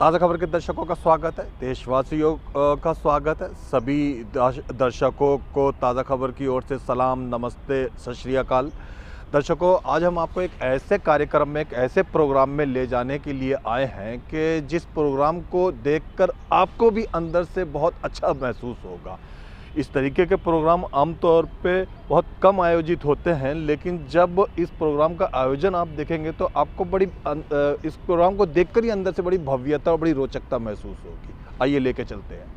ताज़ा खबर के दर्शकों का स्वागत है, देशवासियों का स्वागत है। सभी दर्शकों को ताज़ा खबर की ओर से सलाम, नमस्ते, सत श्री अकाल। दर्शकों, आज हम आपको एक ऐसे कार्यक्रम में, एक ऐसे प्रोग्राम में ले जाने के लिए आए हैं कि जिस प्रोग्राम को देखकर आपको भी अंदर से बहुत अच्छा महसूस होगा। इस तरीके के प्रोग्राम आमतौर पे बहुत कम आयोजित होते हैं, लेकिन जब इस प्रोग्राम का आयोजन आप देखेंगे तो आपको इस प्रोग्राम को देखकर ही अंदर से बड़ी भव्यता और बड़ी रोचकता महसूस होगी। आइए लेके चलते हैं।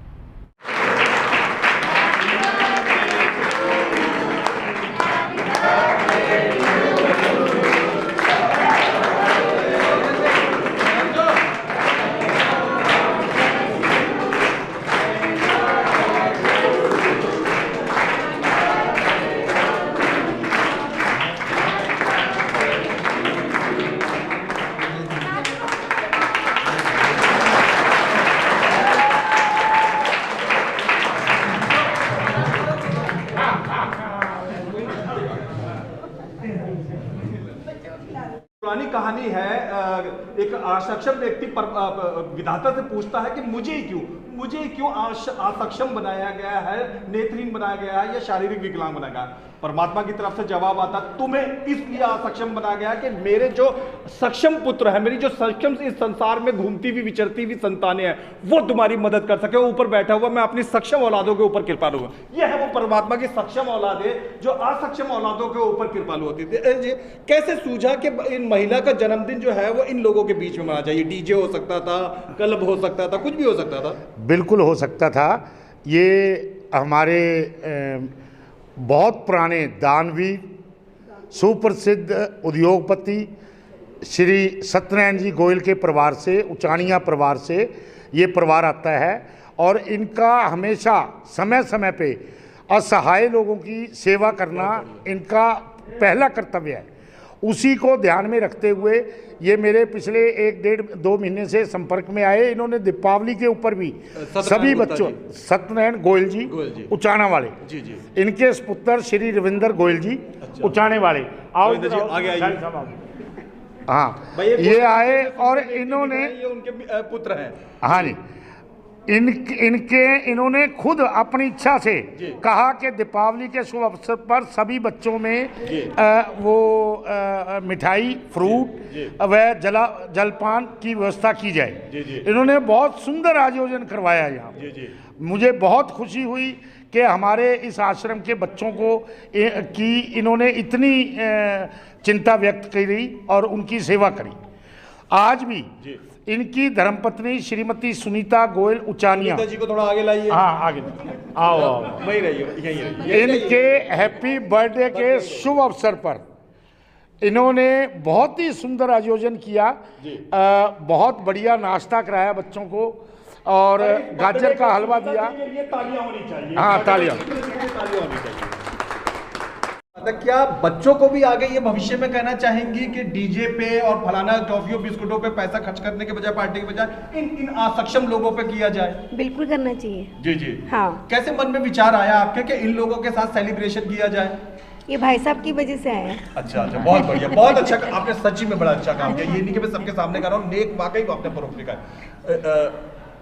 पुरानी कहानी है, एक असक्षम व्यक्ति विधाता से पूछता है कि मुझे क्यों असक्षम बनाया गया है, नेत्रहीन बनाया गया है या शारीरिक विकलांग बनाया गया है। परमात्मा की तरफ से जवाब आता, तुम्हें इसलिए असक्षम बनाया गया कि मेरे जो सक्षम पुत्र है, मेरी जो सक्षम इस संसार में घूमती हुई विचरती हुई संतानें हैं, वो तुम्हारी मदद कर सके। ऊपर बैठा हुआ मैं अपनी सक्षम औलादों के ऊपर कृपालु हूं। यह है वो परमात्मा की सक्षम औलादे जो असक्षम औलादों के ऊपर कृपालु होती थी। कैसे सूझा कि इन महिला का जन्मदिन जो है वो इन लोगों के बीच में मनाना चाहिए? डीजे हो सकता था, क्लब हो सकता था, कुछ भी हो सकता था। बिल्कुल हो सकता था। ये हमारे बहुत पुराने दानवीर, सुप्रसिद्ध उद्योगपति श्री सत्यनारायण जी गोयल के परिवार से, उचानिया परिवार से ये परिवार आता है और इनका हमेशा समय समय पे असहाय लोगों की सेवा करना इनका पहला कर्तव्य है। उसी को ध्यान में रखते हुए ये मेरे पिछले 1-1.5-2 महीने से संपर्क में आए। इन्होंने दीपावली के ऊपर भी सभी बच्चों, सत्यनारायण गोयल जी उचाना वाले, इनके पुत्र श्री रविंदर गोयल जी उचाने वाले, आओ आगे आइए। हाँ, ये आए और इन्होंने, ये उनके पुत्र हैं। हाँ जी, इन्होंने खुद अपनी इच्छा से कहा कि दीपावली के शुभ अवसर पर सभी बच्चों में मिठाई, फ्रूट व जलपान की व्यवस्था की जाए। इन्होंने बहुत सुंदर आयोजन करवाया यहाँ। मुझे बहुत खुशी हुई कि हमारे इस आश्रम के बच्चों को की इन्होंने इतनी चिंता व्यक्त करी और उनकी सेवा करी। आज भी इनकी धर्मपत्नी श्रीमती सुनीता गोयल उचानिया जी को थोड़ा आगे लाइए। हाँ, आगे आओ वही रहिए। इनके हैप्पी बर्थडे के शुभ अवसर पर इन्होंने बहुत ही सुंदर आयोजन किया। बहुत बढ़िया नाश्ता कराया बच्चों को और गाजर का हलवा दिया। तालियां होनी चाहिए। हाँ, तालियां होनी चाहिए। क्या बच्चों को भी आगे ये भविष्य में कहना चाहेंगी कि डीजे पे और फलाना टॉफियों बिस्कुटों पे पैसा खर्च करने के बजाय, पार्टी के बजाय इन असक्षम लोगों पे किया जाए? बिल्कुल करना चाहिए। जी। हाँ। कैसे मन में विचार आया आपके कि इन लोगों के साथ सेलिब्रेशन किया जाए? ये भाई साहब की वजह से आया। अच्छा, बहुत बढ़िया, बहुत अच्छा। आपने सच्ची में बड़ा अच्छा काम किया। ये नहीं कि मैं सबके सामने कर रहा हूँ, नेक वाकई आपने परोपकारी का।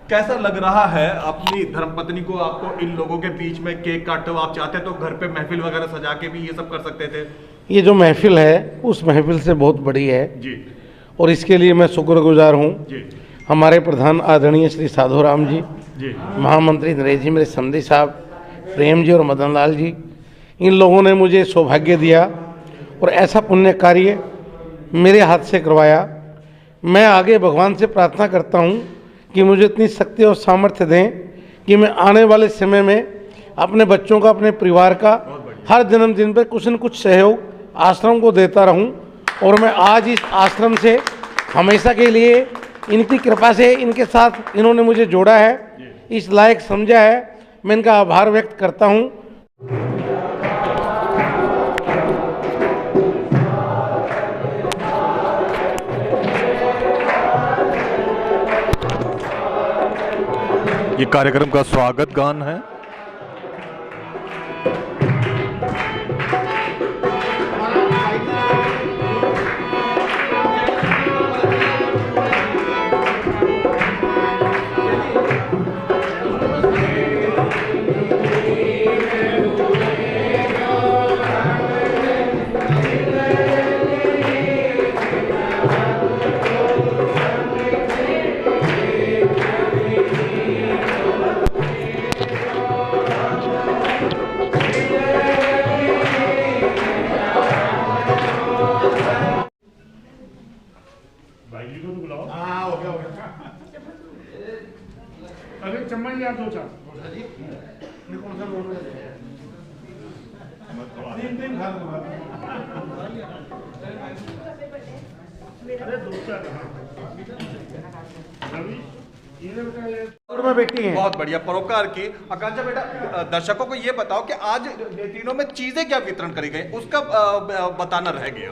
कैसा लग रहा है अपनी धर्मपत्नी को? आपको इन लोगों के बीच में केक काटते हो, आप चाहते तो घर पे महफिल वगैरह सजा के भी ये सब कर सकते थे। ये जो महफिल है उस महफिल से बहुत बड़ी है जी, और इसके लिए मैं शुक्रगुजार हूँ। जी, हमारे प्रधान आदरणीय श्री साधुराम जी, महामंत्री नरेश जी, मेरे समधी साहब प्रेम जी और मदन लाल जी, इन लोगों ने मुझे सौभाग्य दिया और ऐसा पुण्य कार्य मेरे हाथ से करवाया। मैं आगे भगवान से प्रार्थना करता हूँ कि मुझे इतनी शक्ति और सामर्थ्य दें कि मैं आने वाले समय में अपने बच्चों का, अपने परिवार का हर जन्मदिन पर कुछ न कुछ सहयोग आश्रम को देता रहूं। और मैं आज इस आश्रम से हमेशा के लिए इनकी कृपा से, इनके साथ इन्होंने मुझे जोड़ा है, इस लायक समझा है, मैं इनका आभार व्यक्त करता हूं। ये कार्यक्रम का स्वागत गान है। में बैठी हैं। बहुत बढ़िया, परोपकार की। आकांक्षा बेटा, दर्शकों को ये बताओ कि आज नेत्रिनों में चीजें क्या वितरण करी गई, उसका बताना रह गया।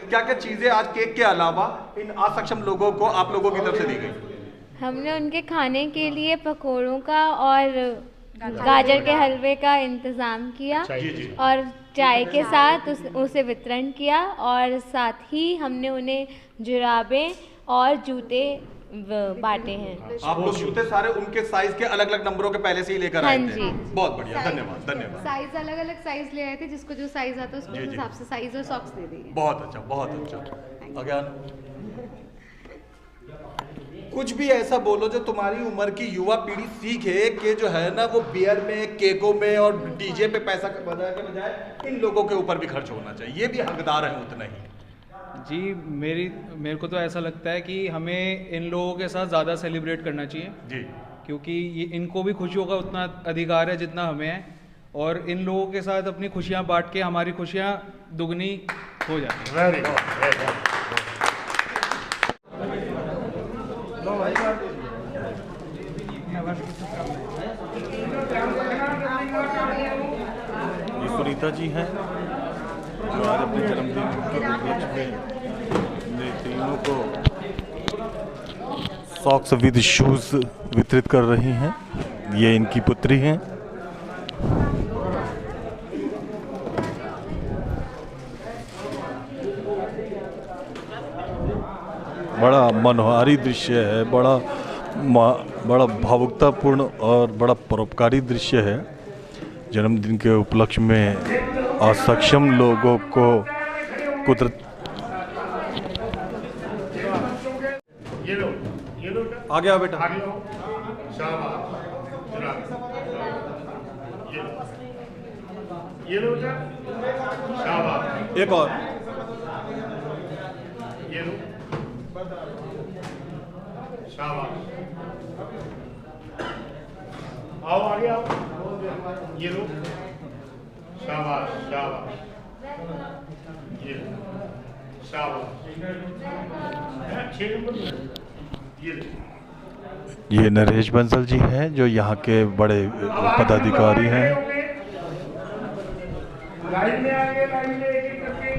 क्या क्या चीजें आज केक के अलावा इन असक्षम लोगों को आप लोगों की तरफ से दी गई? हमने उनके खाने के लिए पकोड़ों का और गाजर के हलवे का इंतज़ाम किया और चाय के साथ उसे वितरण किया, और साथ ही हमने उन्हें जुराबें और जूते बांटे हैं। आप लोग जूते सारे उनके साइज के अलग अलग नंबरों के पहले से ही लेकर आए थे? बहुत बढ़िया, धन्यवाद धन्यवाद। साइज अलग अलग साइज ले आए थे, जिसको जो साइज आता है उसको उस हिसाब से साइज और सॉक्स दे दिए। बहुत अच्छा, बहुत अच्छा। अज्ञान, कुछ भी ऐसा बोलो जो तुम्हारी उम्र की युवा पीढ़ी सीखे कि जो है ना वो बियर में, केकों में और डीजे पे पैसा बजाने के बजाय इन लोगों के ऊपर भी खर्च होना चाहिए, ये भी हकदार है उतना ही। जी, मेरे को तो ऐसा लगता है कि हमें इन लोगों के साथ ज़्यादा सेलिब्रेट करना चाहिए जी, क्योंकि ये इनको भी खुशियों का उतना अधिकार है जितना हमें है, और इन लोगों के साथ अपनी खुशियाँ बांट के हमारी खुशियाँ दुगनी हो जाती हैं। Very good. ये सुनीता जी हैं जो आज अपने जन्मदिन के उपलक्ष्य में नेत्रिनों को सॉक्स विद शूज वितरित कर रही हैं। ये इनकी पुत्री हैं। बड़ा मनोहारी दृश्य है, बड़ा भावुकतापूर्ण और बड़ा परोपकारी दृश्य है। जन्मदिन के उपलक्ष्य में असक्षम लोगों को कुदरत आ गया बेटा। एक और आओ आगे आओ, ये लो, शाबाश शाबाश, ये लो, शाबाश, 6 नंबर, ये लो। ये नरेश बंसल जी हैं जो यहाँ के बड़े पदाधिकारी हैं। लाइन में आगे, लाइन में एक एक करके।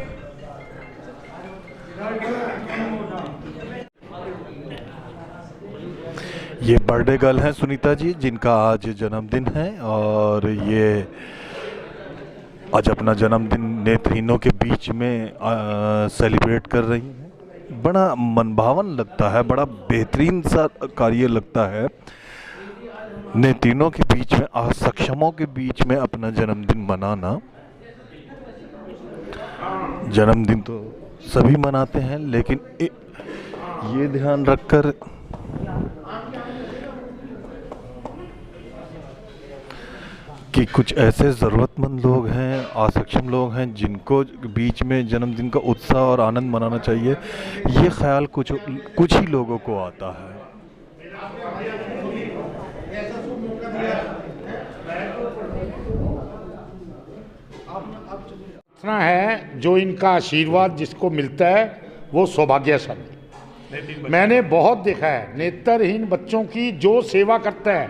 ये बर्थडे गर्ल हैं सुनीता जी, जिनका आज जन्मदिन है, और ये आज अपना जन्मदिन नेत्रहीनों के बीच में सेलिब्रेट कर रही हैं। बड़ा मनभावन लगता है, बड़ा बेहतरीन सा कार्य लगता है। नेत्रहीनों के बीच में, असक्षमों के बीच में अपना जन्मदिन मनाना। जन्मदिन तो सभी मनाते हैं, लेकिन ये ध्यान रखकर कि कुछ ऐसे ज़रूरतमंद लोग हैं, असक्षम लोग हैं, जिनको बीच में जन्मदिन का उत्साह और आनंद मनाना चाहिए, ये ख्याल कुछ ही लोगों को आता है। इतना है जो इनका आशीर्वाद जिसको मिलता है वो सौभाग्यशाली। मैंने बहुत देखा है नेत्रहीन बच्चों की जो सेवा करता है।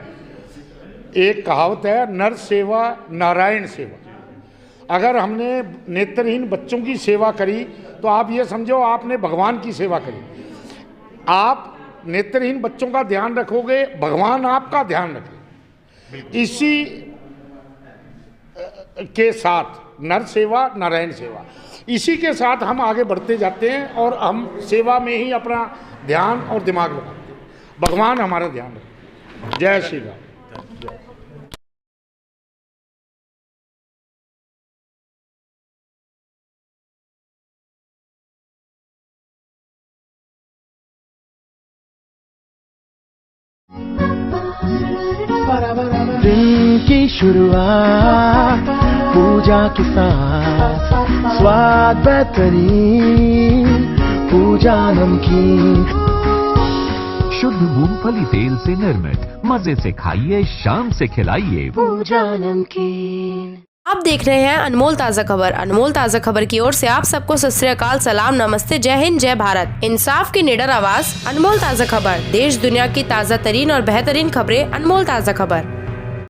एक कहावत है, नर सेवा नारायण सेवा। अगर हमने नेत्रहीन बच्चों की सेवा करी तो आप ये समझो आपने भगवान की सेवा करी। आप नेत्रहीन बच्चों का ध्यान रखोगे, भगवान आपका ध्यान रखेगा। इसी के साथ नर सेवा नारायण सेवा, इसी के साथ हम आगे बढ़ते जाते हैं और हम सेवा में ही अपना ध्यान और दिमाग लगाते हैं। भगवान हमारा ध्यान रखे। जय श्री राम। दिन की शुरुआत पूजा के साथ, स्वाद बेहतरीन पूजा नमकीन, शुद्ध मूंगफली तेल से निर्मित मजे से खाइए, शाम से खिलाइए पूजा नमकीन। आप देख रहे हैं अनमोल ताज़ा खबर। अनमोल ताज़ा खबर की ओर से आप सबको सत श्री अकाल, सलाम, नमस्ते, जय हिंद, जय भारत। इंसाफ की निडर आवाज, अनमोल ताज़ा खबर। देश दुनिया की ताज़ा तरीन और बेहतरीन खबरें, अनमोल ताज़ा खबर।